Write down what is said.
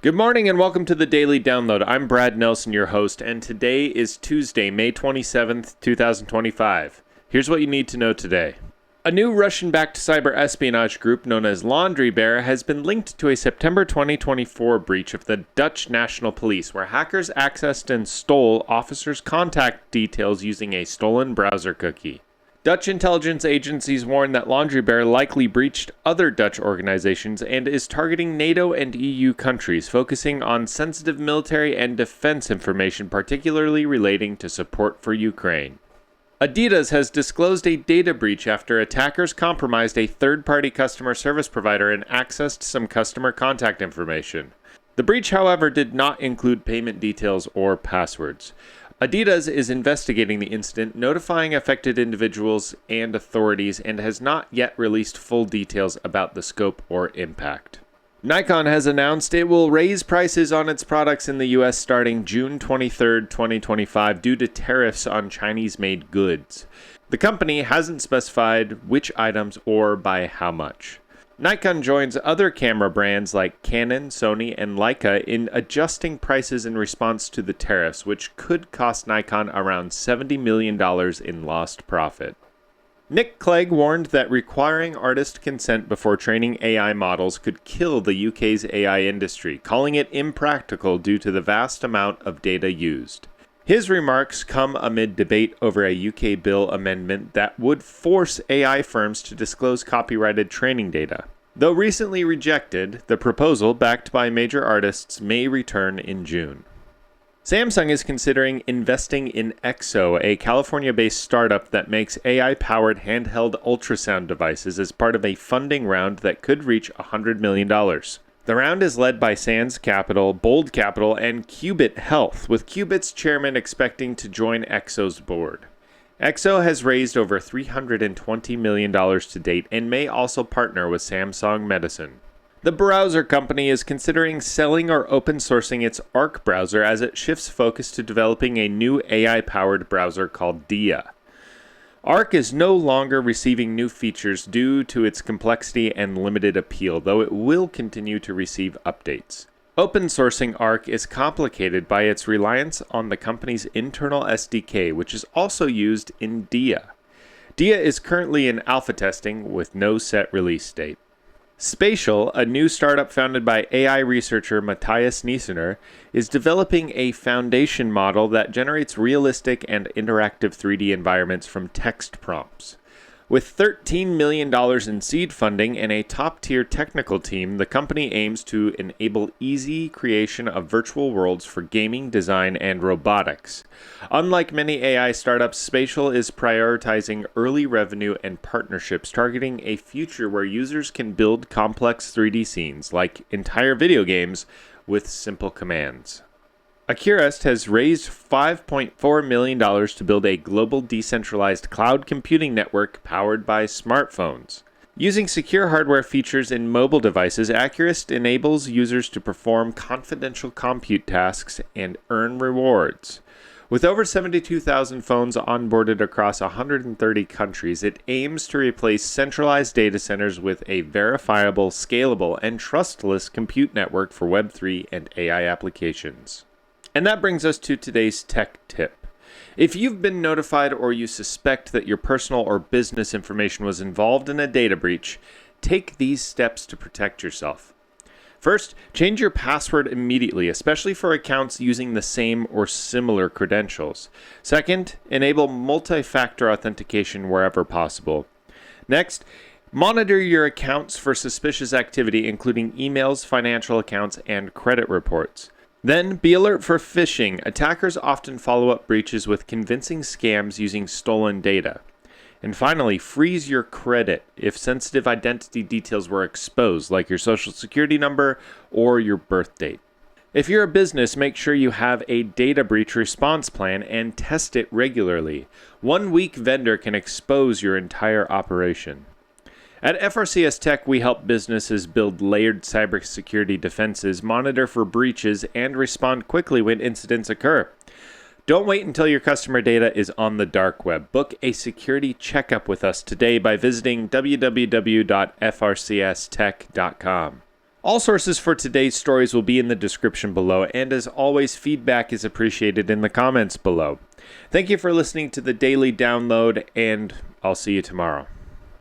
Good morning and welcome to the Daily Download. I'm Brad Nelson, your host, and today is Tuesday, May 27th, 2025. Here's what you need to know today. A new Russian-backed cyber espionage group known as Laundry Bear has been linked to a September 2024 breach of the Dutch National Police, where hackers accessed and stole officers' contact details using a stolen browser cookie. Dutch intelligence agencies warn that Laundry Bear likely breached other Dutch organizations and is targeting NATO and EU countries, focusing on sensitive military and defense information, particularly relating to support for Ukraine. Adidas has disclosed a data breach after attackers compromised a third-party customer service provider and accessed some customer contact information. The breach, however, did not include payment details or passwords. Adidas is investigating the incident, notifying affected individuals and authorities, and has not yet released full details about the scope or impact. Nikon has announced it will raise prices on its products in the U.S. starting June 23, 2025, due to tariffs on Chinese-made goods. The company hasn't specified which items or by how much. Nikon joins other camera brands like Canon, Sony, and Leica in adjusting prices in response to the tariffs, which could cost Nikon around $70 million in lost profit. Nick Clegg warned that requiring artist consent before training AI models could kill the UK's AI industry, calling it impractical due to the vast amount of data used. His remarks come amid debate over a UK bill amendment that would force AI firms to disclose copyrighted training data. Though recently rejected, the proposal, backed by major artists, may return in June. Samsung is considering investing in Exo, a California-based startup that makes AI-powered handheld ultrasound devices as part of a funding round that could reach $100 million. The round is led by Sands Capital, Bold Capital, and Qubit Health, with Qubit's chairman expecting to join Exo's board. Exo has raised over $320 million to date and may also partner with Samsung Medicine. The browser company is considering selling or open sourcing its Arc browser as it shifts focus to developing a new AI-powered browser called Dia. Arc is no longer receiving new features due to its complexity and limited appeal, though it will continue to receive updates. Open sourcing Arc is complicated by its reliance on the company's internal SDK, which is also used in Dia. Dia is currently in alpha testing with no set release date. Spatial, a new startup founded by AI researcher Matthias Niesener, is developing a foundation model that generates realistic and interactive 3D environments from text prompts. With $13 million in seed funding and a top-tier technical team, the company aims to enable easy creation of virtual worlds for gaming, design, and robotics. Unlike many AI startups, Spatial is prioritizing early revenue and partnerships, targeting a future where users can build complex 3D scenes, like entire video games, with simple commands. Accurist has raised $5.4 million to build a global decentralized cloud computing network powered by smartphones. Using secure hardware features in mobile devices, Accurist enables users to perform confidential compute tasks and earn rewards. With over 72,000 phones onboarded across 130 countries, it aims to replace centralized data centers with a verifiable, scalable, and trustless compute network for Web3 and AI applications. And that brings us to today's tech tip. If you've been notified or you suspect that your personal or business information was involved in a data breach, take these steps to protect yourself. First, change your password immediately, especially for accounts using the same or similar credentials. Second, enable multi-factor authentication wherever possible. Next, monitor your accounts for suspicious activity, including emails, financial accounts, and credit reports. Then, be alert for phishing. Attackers often follow up breaches with convincing scams using stolen data. And finally, freeze your credit if sensitive identity details were exposed, like your social security number or your birth date. If you're a business, make sure you have a data breach response plan and test it regularly. One weak vendor can expose your entire operation. At FRCS Tech, we help businesses build layered cybersecurity defenses, monitor for breaches, and respond quickly when incidents occur. Don't wait until your customer data is on the dark web. Book a security checkup with us today by visiting www.frcstech.com. All sources for today's stories will be in the description below, and as always, feedback is appreciated in the comments below. Thank you for listening to the Daily Download, and I'll see you tomorrow.